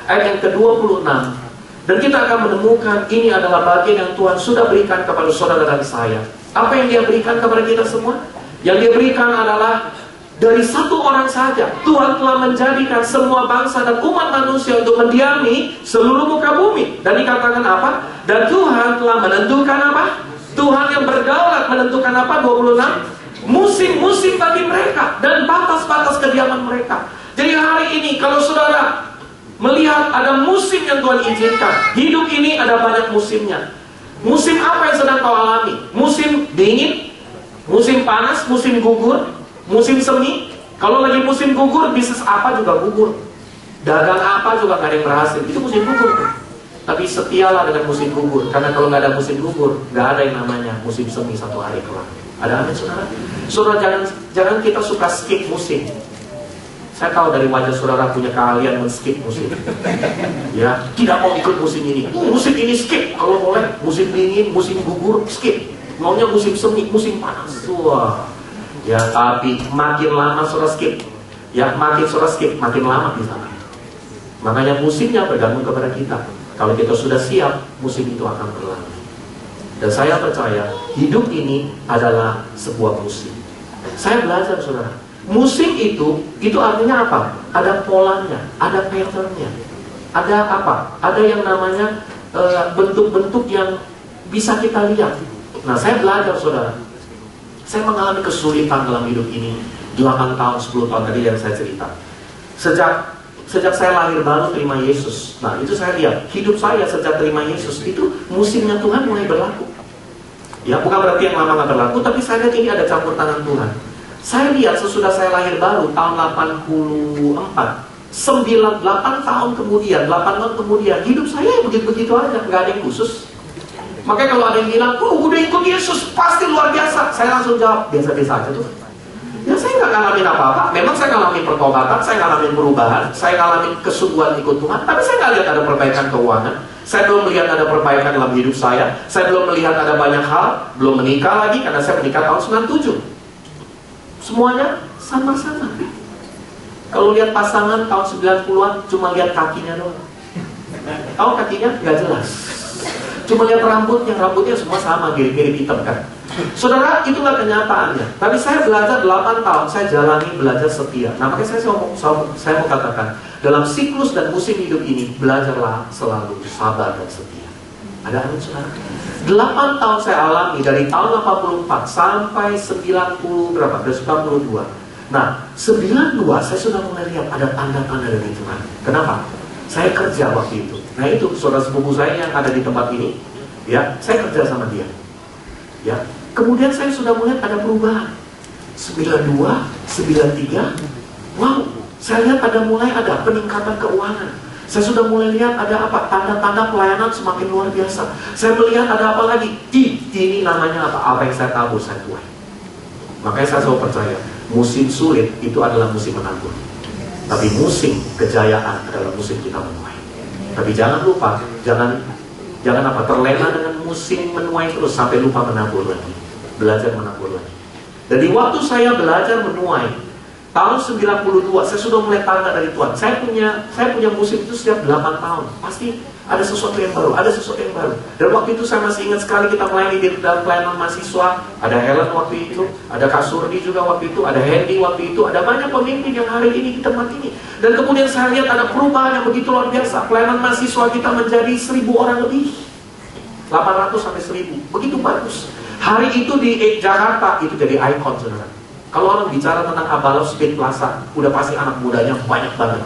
ayat yang ke-26. Dan kita akan menemukan ini adalah bagian yang Tuhan sudah berikan kepada saudara dan saya. Apa yang Dia berikan kepada kita semua? Yang Dia berikan adalah dari satu orang saja. Tuhan telah menjadikan semua bangsa dan umat manusia untuk mendiami seluruh muka bumi. Dan dikatakan apa? Dan Tuhan telah menentukan apa? Tuhan yang berdaulat menentukan apa? 26 musim-musim bagi mereka dan batas-batas kediaman mereka. Jadi hari ini kalau saudara melihat ada musim yang Tuhan izinkan, hidup ini ada banyak musimnya. Musim apa yang sedang kau alami? Musim dingin, musim panas, musim gugur, musim semi. Kalau lagi musim gugur, bisnis apa juga gugur, dagang apa juga gak ada yang berhasil. Itu musim gugur. Tapi setialah dengan musim gugur, karena kalau gak ada musim gugur, gak ada yang namanya musim semi satu hari kelak. Ada amin, saudara? Saudara, jangan kita suka skip musim. Saya tahu dari wajah saudara punya keahlian men-skip musim. Ya, tidak mau ikut musim ini. Musim ini skip. Kalau boleh, musim dingin, musim gugur, skip. Maunya musim semi, musim panas. Wah. Ya, tapi makin lama saudara skip. Ya, makin saudara skip, makin lama di sana. Makanya musimnya bergantung kepada kita. Kalau kita sudah siap, musim itu akan berlalu. Dan saya percaya, hidup ini adalah sebuah musim. Saya belajar saudara. Musim itu artinya apa? Ada polanya, ada patternnya, ada apa? Ada yang namanya bentuk-bentuk yang bisa kita lihat. Nah, saya belajar saudara. Saya mengalami kesulitan dalam hidup ini 8 tahun, 10 tahun tadi yang saya cerita. Sejak saya lahir baru terima Yesus. Nah, itu saya lihat hidup saya sejak terima Yesus itu musimnya Tuhan mulai berlaku. Ya, bukan berarti yang lama nggak berlaku, tapi saya lihat ini ada campur tangan Tuhan. Saya lihat sesudah saya lahir baru tahun 84, 8 tahun kemudian, 8 tahun kemudian, hidup saya begitu-begitu aja, nggak ada yang khusus. Makanya kalau ada yang bilang, udah ikut Yesus, pasti luar biasa. Saya langsung jawab, biasa-biasa aja tuh. Ya, saya nggak ngalamin apa-apa. Memang saya ngalamin pertobatan, saya ngalamin perubahan, saya ngalamin kesungguhan ikut Tuhan, tapi saya nggak lihat ada perbaikan keuangan. Saya belum melihat ada perbaikan dalam hidup saya belum melihat ada banyak hal, belum menikah lagi, karena saya menikah tahun 97. Semuanya sama-sama. Kalau lihat pasangan tahun 90-an cuma lihat kakinya doang. Tahu kakinya? Nggak jelas. Cuma lihat rambutnya semua sama, mirip-mirip hitam kan. Saudara, itulah kenyataannya. Tapi saya belajar 8 tahun, saya jalani belajar setia. Nah, makanya saya mau katakan, dalam siklus dan musim hidup ini, belajarlah selalu sabar dan setia. Ada amin saudara? 8 tahun saya alami dari tahun 84 sampai 90 berapa? Dari 92. Nah, 92 saya sudah mulai lihat ada tanda-tanda dari Tuhan. Kenapa? Saya kerja waktu itu. Nah, itu saudara sepupu saya yang ada di tempat ini, ya, saya kerja sama dia. Ya, kemudian saya sudah mulai ada perubahan. 92, 93, wow, saya lihat mulai ada peningkatan keuangan. Saya sudah mulai lihat ada apa? Tanda-tanda pelayanan semakin luar biasa. Saya melihat ada apa lagi? Ini namanya apa? Apa yang saya tabur, saya tuai. Makanya saya selalu percaya, musim sulit itu adalah musim menabur. Tapi musim kejayaan adalah musim kita menuai. Tapi jangan lupa, jangan terlena dengan musim menuai terus sampai lupa menabur lagi. Belajar menabur lagi. Dan di waktu saya belajar menuai, tahun 92, saya sudah mulai tanda dari Tuhan. Saya punya musim itu setiap 8 tahun. Pasti ada sesuatu yang baru, Dan waktu itu saya masih ingat sekali kita melayani di dalam pelayanan mahasiswa. Ada Helen waktu itu, ada Kak Surdi juga waktu itu, ada Hendy waktu itu, ada banyak pemimpin yang hari ini di tempat ini. Dan kemudian saya lihat ada perubahan yang begitu luar biasa. Pelayanan mahasiswa kita menjadi 1000 orang lebih. 800 sampai 1000, begitu bagus. Hari itu di Jakarta itu jadi ikon saudara. Kalau orang bicara tentang Abalo Speed Plaza, udah pasti anak mudanya banyak banget.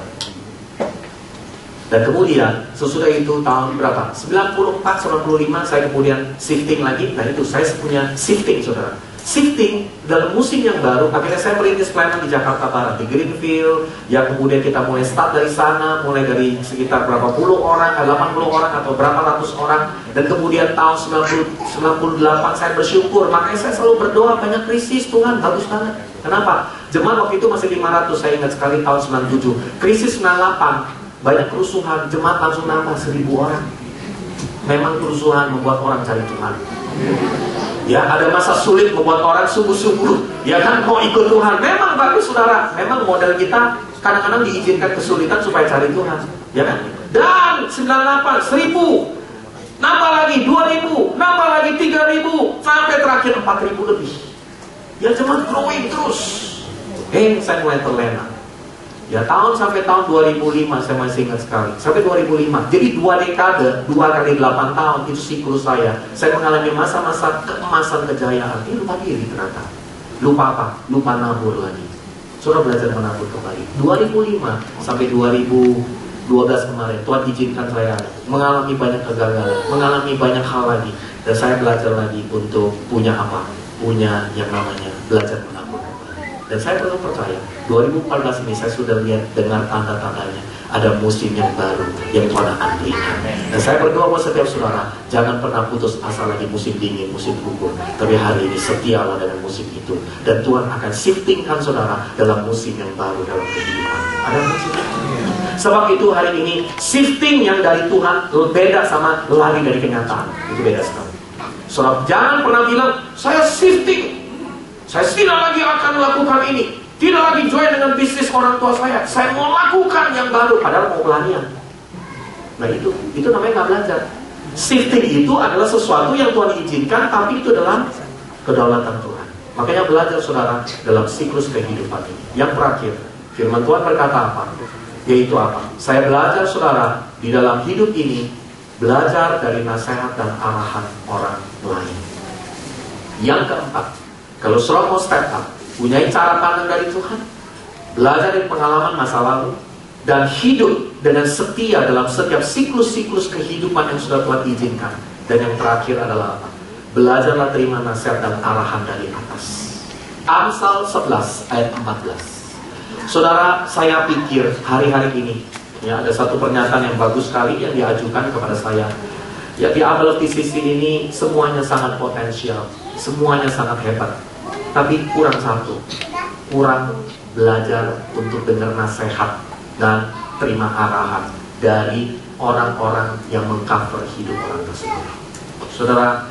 Dan kemudian sesudah itu tahun berapa? 94, 95 saya kemudian shifting lagi. Nah itu saya punya shifting saudara. Shifting dalam musim yang baru, akhirnya saya merintis pelayanan di Jakarta Barat, di Greenfield. Ya kemudian kita mulai start dari sana, mulai dari sekitar berapa puluh orang, 80 orang atau berapa ratus orang. Dan kemudian tahun 98 saya bersyukur, makanya saya selalu berdoa banyak krisis, Tuhan bagus banget. Kenapa? Jemaat waktu itu masih 500, saya ingat sekali tahun 97. Krisis 98, banyak kerusuhan, jemaat langsung nambah 1000 orang. Memang kerusuhan membuat orang cari Tuhan. Ya, ada masa sulit membuat orang sungguh-sungguh, ya kan, mau ikut Tuhan. Memang bagus saudara, memang model kita kadang-kadang diizinkan kesulitan supaya cari Tuhan, ya kan. Dan 98, 1000, nambah lagi 2000, nambah lagi 3000, sampai terakhir 4000 lebih. Ya jemaat growing terus. Saya mulai terlena. Ya sampai tahun 2005 saya masih ingat sekali. Sampai 2005. Jadi 2 dekade, 2 kali 8 tahun itu siklus saya. Saya mengalami masa-masa keemasan kejayaan. Ini lupa diri ternyata. Lupa apa? Lupa nabur lagi. Saudara belajar menabur kembali. 2005 sampai 2012 kemarin Tuhan izinkan saya mengalami banyak kegagalan, mengalami banyak hal lagi. Dan saya belajar lagi untuk punya apa? Punya yang namanya belajar menabur. Dan saya perlu percaya 2014 ini saya sudah lihat, dengar tanda-tandanya. ada musim yang baru yang Tuhan akan berikan. Dan saya berdoa buat setiap saudara, jangan pernah putus asa lagi musim dingin, musim gugur, tapi hari ini setialah dengan musim itu, dan Tuhan akan shiftingkan saudara dalam musim yang baru dalam kehidupan. Ada musim. Sebab itu hari ini shifting yang dari Tuhan beda sama lari dari kenyataan. Itu beda sekali. Saudara jangan pernah bilang, saya shifting, saya tidak lagi akan melakukan ini, tidak lagi join dengan bisnis orang tua saya mau lakukan yang baru, padahal mau pelarian. Nah itu namanya nggak belajar. Shifting itu adalah sesuatu yang Tuhan izinkan, tapi itu dalam kedaulatan Tuhan. Makanya belajar saudara dalam siklus kehidupan ini. Yang terakhir, firman Tuhan berkata apa? Yaitu apa? Saya belajar saudara di dalam hidup ini, belajar dari nasihat dan arahan orang lain. Yang keempat, kalau saudara mau step up, punya cara pandang dari Tuhan, belajar dari pengalaman masa lalu, dan hidup dengan setia dalam setiap siklus-siklus kehidupan yang sudah Tuhan izinkan. Dan yang terakhir adalah apa? Belajarlah terima nasihat dan arahan dari atas. Amsal 11 ayat 14. Saudara, saya pikir hari-hari ini ya, ada satu pernyataan yang bagus sekali yang diajukan kepada saya. Ya, di Abel TCC ini semuanya sangat potensial, semuanya sangat hebat, tapi kurang satu, kurang belajar untuk dengar nasihat dan terima arahan dari orang-orang yang mengcover hidup orang tersebut. Saudara,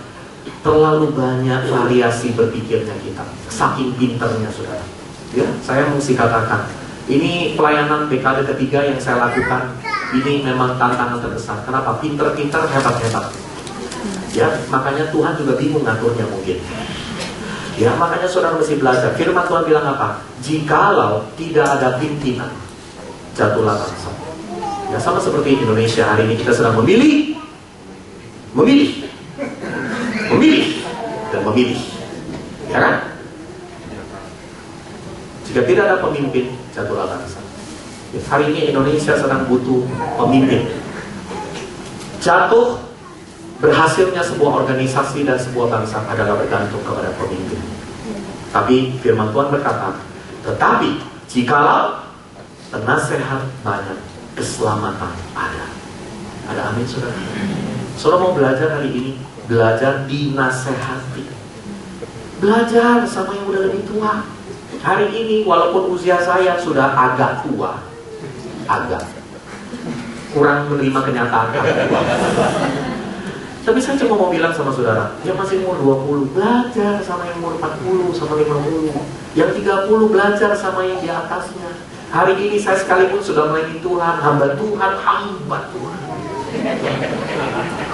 terlalu banyak variasi berpikirnya kita, saking pinternya saudara. Ya, saya mesti katakan, ini pelayanan dekade ketiga yang saya lakukan, ini memang tantangan terbesar. Kenapa? Pinter-pinter, hebat-hebat. Ya, makanya Tuhan juga bingung ngaturnya mungkin. Ya, makanya saudara mesti belajar. Firman Tuhan bilang apa? Jikalau tidak ada pimpinan, jatuhlah bangsa. Ya, sama seperti Indonesia hari ini kita sedang memilih, dan memilih. Ya kan? Jika tidak ada pemimpin, jatuhlah bangsa. Ya, hari ini Indonesia sedang butuh pemimpin. Jatuh, berhasilnya sebuah organisasi dan sebuah bangsa adalah bergantung kepada pemimpin. Tapi firman Tuhan berkata, tetapi jikalau penasehat banyak, keselamatan ada. Ada amin saudara? Saudara mau belajar hari ini, belajar dinasehati. Belajar sama yang udah lebih tua. Hari ini walaupun usia saya sudah agak tua, agak kurang menerima kenyataan, tapi saya cuma mau bilang sama saudara, yang masih umur 20, belajar sama yang umur 40, sama 50. Yang 30 belajar sama yang di atasnya. Hari ini saya sekalipun sudah melayani Tuhan, hamba Tuhan.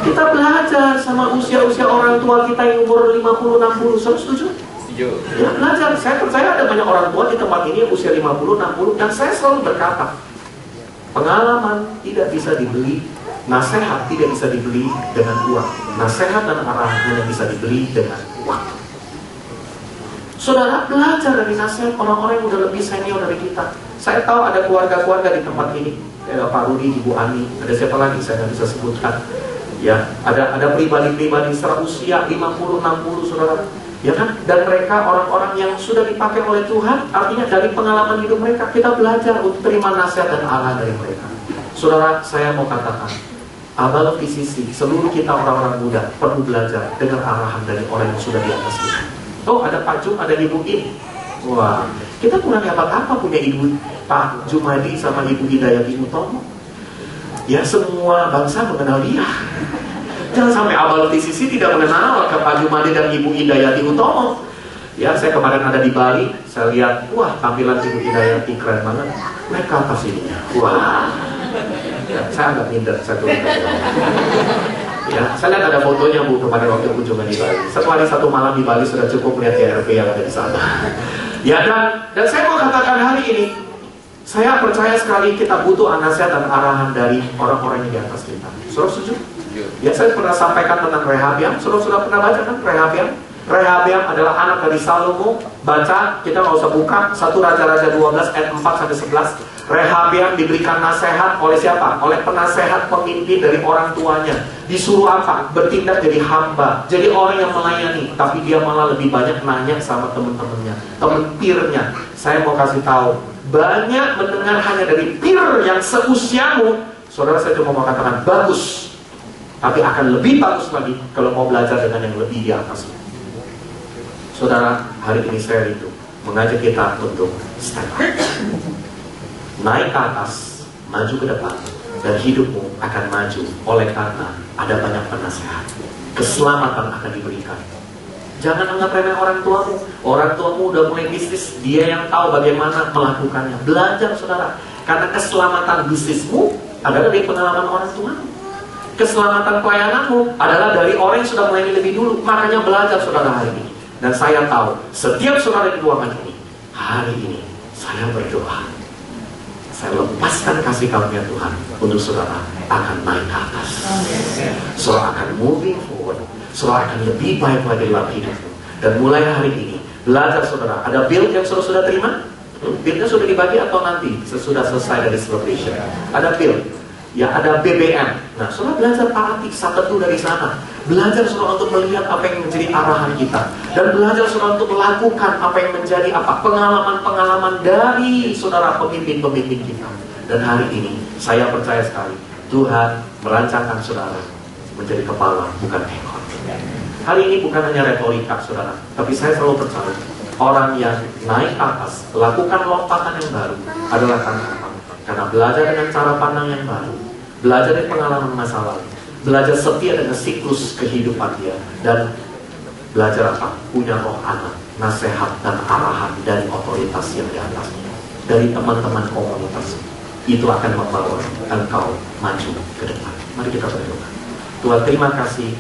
Kita belajar sama usia-usia orang tua kita yang umur 50, 60. Saudara setuju? Ya, belajar. Saya percaya ada banyak orang tua di tempat ini yang usia 50, 60. Dan saya selalu berkata, pengalaman tidak bisa dibeli, nasihat tidak bisa dibeli dengan uang. Nasihat dan arahan hanya bisa dibeli dengan waktu. Saudara, belajar dari nasihat orang-orang yang udah lebih senior dari kita. Saya tahu ada keluarga-keluarga di tempat ini, Pak Rudi, Ibu Ani, ada siapa lagi saya nggak bisa sebutkan. Ya, ada pribadi-pribadi secara usia 50, 60, saudara. Ya kan? Dan mereka orang-orang yang sudah dipakai oleh Tuhan. Artinya dari pengalaman hidup mereka, kita belajar untuk terima nasihat dan arahan dari mereka. Saudara, saya mau katakan, Abal PCC, seluruh kita orang-orang muda perlu belajar dengar arahan dari orang yang sudah di atas kita. Oh, ada Pak Jum, ada Ibu In. Wah, kita kurang dapat apa punya Ibu Pak Jumadi sama Ibu Hidayati Utomo. Ya, semua bangsa mengenal dia. Jangan sampai Abal TCC tidak mengenal ke Pak Jumadi dan Ibu Hidayati Utomo. Ya, saya kemarin ada di Bali, saya lihat, wah tampilan Ibu Hidayati keren banget. Naik ke atas ininya, wah. Ya, saya agak minder, saya turun ke bawah. Ya, saya lihat ada fotonya Bu kemarin waktu kunjungan di Bali. Setelah satu malam di Bali sudah cukup melihat GRP yang ada di sana. Ya, dan saya mau katakan hari ini, saya percaya sekali kita butuh nasihat dan arahan dari orang-orang yang di atas kita. Saudara setuju? Ya, saya pernah sampaikan tentang Rehabiam. Saudara sudah pernah baca kan Rehabiam? Rehabiam adalah anak dari Salomo. Baca, kita nggak usah buka 1 Raja-Raja 12 ayat 4-11. Rehabiam diberikan nasihat oleh siapa? Oleh penasehat pemimpin dari orang tuanya. Disuruh apa? Bertindak jadi hamba, jadi orang yang melayani. Tapi dia malah lebih banyak nanya sama teman-temannya, teman peernya. Saya mau kasih tahu, banyak mendengar hanya dari peer yang seusiamu, saudara, saya cuma mau katakan bagus. Tapi akan lebih bagus lagi kalau mau belajar dengan yang lebih di atas. Saudara, hari ini saya rindu mengajak kita untuk step up, naik ke atas, maju ke depan, dan hidupmu akan maju oleh karena ada banyak penasehat. Keselamatan akan diberikan. Jangan anggap remeh orang tuamu. Orang tuamu udah mulai bisnis, dia yang tahu bagaimana melakukannya. Belajar, saudara, karena keselamatan bisnismu adalah dari pengalaman orang tuamu. Keselamatan pelayananmu adalah dari orang yang sudah melayani lebih dulu. Makanya belajar, saudara, hari ini. Dan saya tahu, setiap saudara di ruangan ini, hari ini, saya berdoa, saya lepaskan kasih karunia Tuhan untuk saudara akan naik ke atas. Saudara akan moving forward. Saudara akan lebih baik lagi dalam hidupmu. Dan mulai hari ini, belajar, saudara. Ada bill yang saudara sudah terima? Billnya sudah dibagi atau nanti sesudah selesai dari celebration? Ada bill. Ya, ada BBM. Nah, saudara belajar taati satu dari sana. Belajar saudara untuk melihat apa yang menjadi arahan kita. Dan belajar saudara untuk melakukan apa yang menjadi pengalaman-pengalaman dari saudara pemimpin-pemimpin kita. Dan hari ini, saya percaya sekali, Tuhan merancangkan saudara menjadi kepala, bukan ekor. Hari ini bukan hanya retorika, saudara. Tapi saya selalu percaya, orang yang naik atas, lakukan lompatan yang baru adalah karena apa? Karena belajar dengan cara pandang yang baru, belajar dari pengalaman masa lalu, belajar setia dengan siklus kehidupan dia, dan belajar apa? Punya roh anak, nasihat dan arahan dari otoritas yang di atasnya, dari teman-teman komunitas. Itu akan membawa engkau maju ke depan. Mari kita berdoa. Tuhan, terima kasih.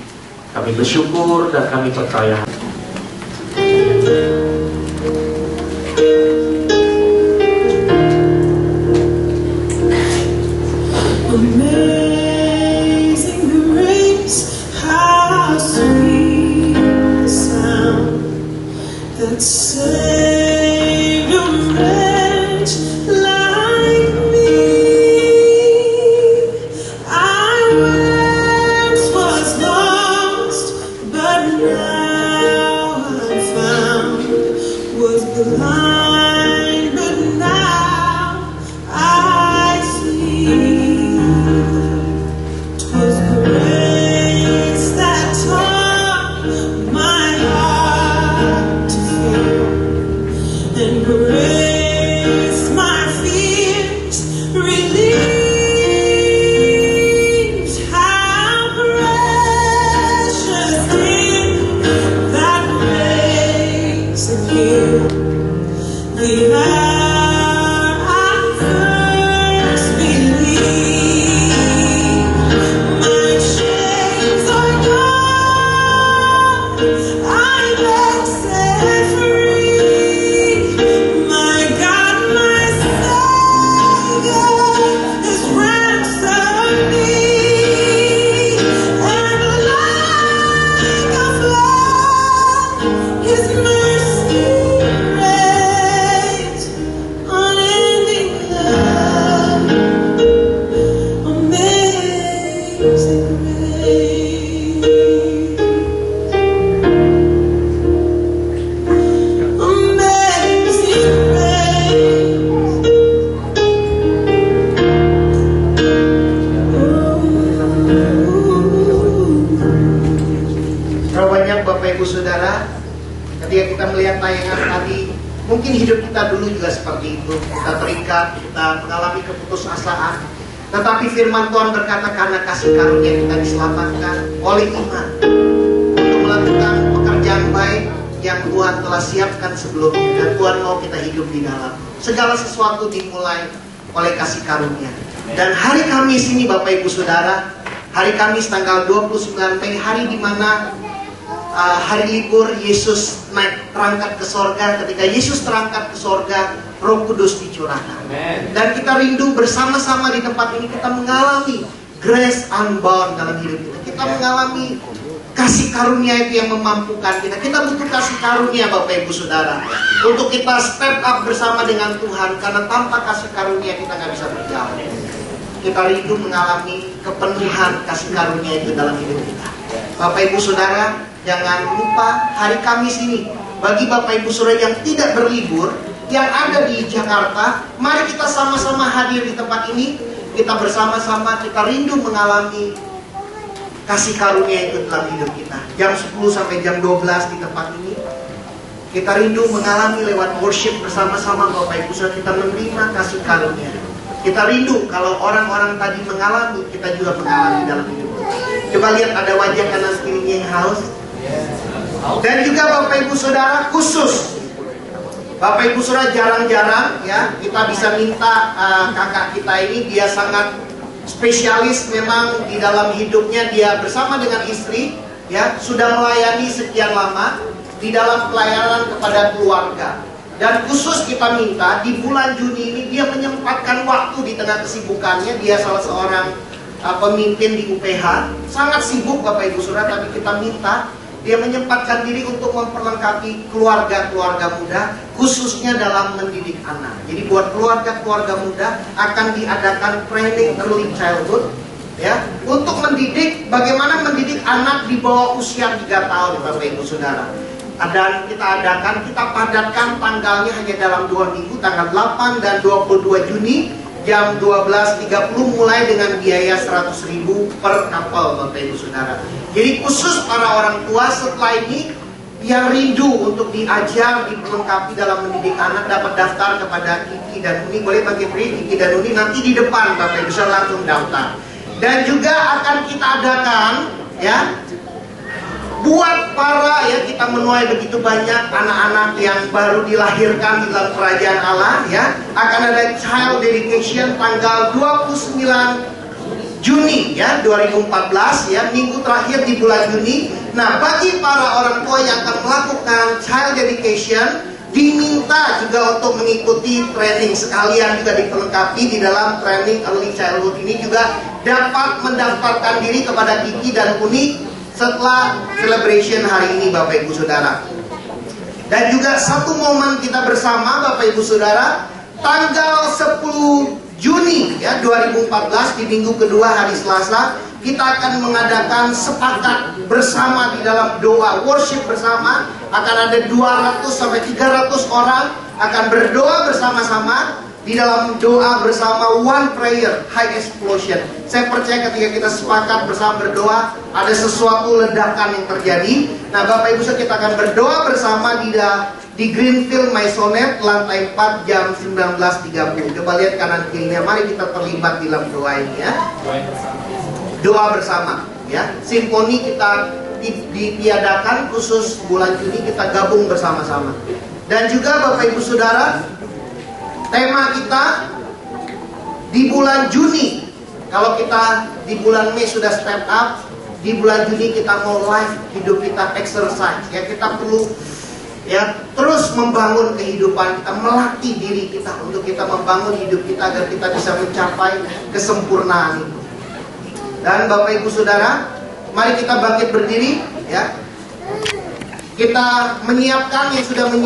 Kami bersyukur dan kami percaya. Amazing grace, how sweet the sound that saved a wretch like me. I once was lost, but now I'm found. Was blind, but now I see. 'Twas grace that taught my heart to fear, and grace my fears relieves. How precious did that grace appear the hour I first believed. My chains are gone, I'm been set free. My God, my Savior has ransomed me, and like a flood, His mercy reigns. Unending love, amazing grace, amazing grace. Berapa banyak Bapak Ibu Saudara, ketika kita melihat tayangan tadi, mungkin hidup kita dulu juga seperti itu. Kita terikat, kita mengalami keputusasaan. Tetapi firman Tuhan berkata, karena kasih karunia kita diselamatkan oleh iman untuk melakukan pekerjaan baik yang Tuhan telah siapkan sebelumnya, dan Tuhan mau kita hidup di dalam. Segala sesuatu dimulai oleh kasih karunia. Dan hari Kamis ini Bapak Ibu Saudara, hari Kamis tanggal 29 Mei, hari di mana hari libur Yesus naik terangkat ke sorga. Ketika Yesus terangkat ke sorga, Roh Kudus dicurahkan. Dan kita rindu bersama-sama di tempat ini, kita mengalami grace unbound dalam hidup kita. Kita mengalami kasih karunia itu yang memampukan kita. Kita butuh kasih karunia Bapak Ibu Saudara, untuk kita step up bersama dengan Tuhan. Karena tanpa kasih karunia kita nggak bisa berjalan. Kita rindu mengalami kepenuhan kasih karunia itu dalam hidup kita. Bapak Ibu Saudara, jangan lupa hari Kamis ini, bagi Bapak Ibu Saudara yang tidak berlibur, yang ada di Jakarta, mari kita sama-sama hadir di tempat ini. Kita bersama-sama, kita rindu mengalami kasih karunia itu dalam hidup kita. Jam 10 sampai jam 12 di tempat ini, kita rindu mengalami lewat worship bersama-sama Bapak Ibu Saudara, kita menerima kasih karunia. Kita rindu kalau orang-orang tadi mengalami, kita juga mengalami dalam hidup. Coba lihat ada wajah kanan kirinya yang haus. Dan juga Bapak Ibu Saudara, khusus Bapak Ibu Saudara, jarang-jarang ya kita bisa minta kakak kita ini, dia sangat spesialis memang di dalam hidupnya, dia bersama dengan istri ya sudah melayani sekian lama di dalam pelayanan kepada keluarga. Dan khusus kita minta di bulan Juni ini dia menyempatkan waktu di tengah kesibukannya. Dia salah seorang pemimpin di UPH, sangat sibuk Bapak Ibu Saudara, tapi kita minta dia menyempatkan diri untuk memperlengkapi keluarga-keluarga muda, khususnya dalam mendidik anak. Jadi buat keluarga-keluarga muda akan diadakan training early childhood ya, untuk mendidik, bagaimana mendidik anak di bawah usia 3 tahun Bapak Ibu Saudara. Dan kita adakan, kita padatkan tanggalnya hanya dalam 2 minggu, tanggal 8 dan 22 Juni jam 12.30 mulai dengan biaya 100.000 per kapal Bapak Ibu Saudara. Jadi khusus para orang tua setelah ini yang rindu untuk diajar, diperlengkapi dalam mendidik anak, dapat daftar kepada Kiki dan Uni. Boleh bagi free Kiki dan Uni nanti di depan Bapak Ibu Saudara langsung daftar. Dan juga akan kita adakan ya, buat para ya, kita menuai begitu banyak anak-anak yang baru dilahirkan di dalam kerajaan Allah ya, akan ada child dedication tanggal 29 Juni ya 2014 ya, minggu terakhir di bulan Juni. Nah, bagi para orang tua yang akan melakukan child dedication, diminta juga untuk mengikuti training, sekalian juga diperlengkapi di dalam training early childhood ini, juga dapat mendaftarkan diri kepada Kiki dan Uni setelah celebration hari ini Bapak Ibu Saudara. Dan juga satu momen kita bersama Bapak Ibu Saudara, tanggal 10 Juni ya 2014 di minggu kedua hari Selasa, kita akan mengadakan sepakat bersama di dalam doa worship bersama. Akan ada 200 sampai 300 orang akan berdoa bersama-sama di dalam doa bersama, one prayer, high explosion. Saya percaya ketika kita sepakat bersama berdoa, ada sesuatu ledakan yang terjadi. Nah Bapak Ibu Saudara, kita akan berdoa bersama di Greenfield Maisonette lantai 4 jam 19.30. Coba lihat kanan kirinya, mari kita terlibat dalam doa ini ya. Doa bersama ya. Simfoni kita ditiadakan khusus bulan Juni, kita gabung bersama-sama. Dan juga Bapak Ibu Saudara, tema kita di bulan Juni, kalau kita di bulan Mei sudah step up, di bulan Juni kita mau live hidup kita exercise ya. Kita perlu ya terus membangun kehidupan kita, melatih diri kita untuk kita membangun hidup kita agar kita bisa mencapai kesempurnaan itu. Dan Bapak Ibu Saudara, mari kita bangkit berdiri ya. Kita menyiapkan yang sudah menyiapkan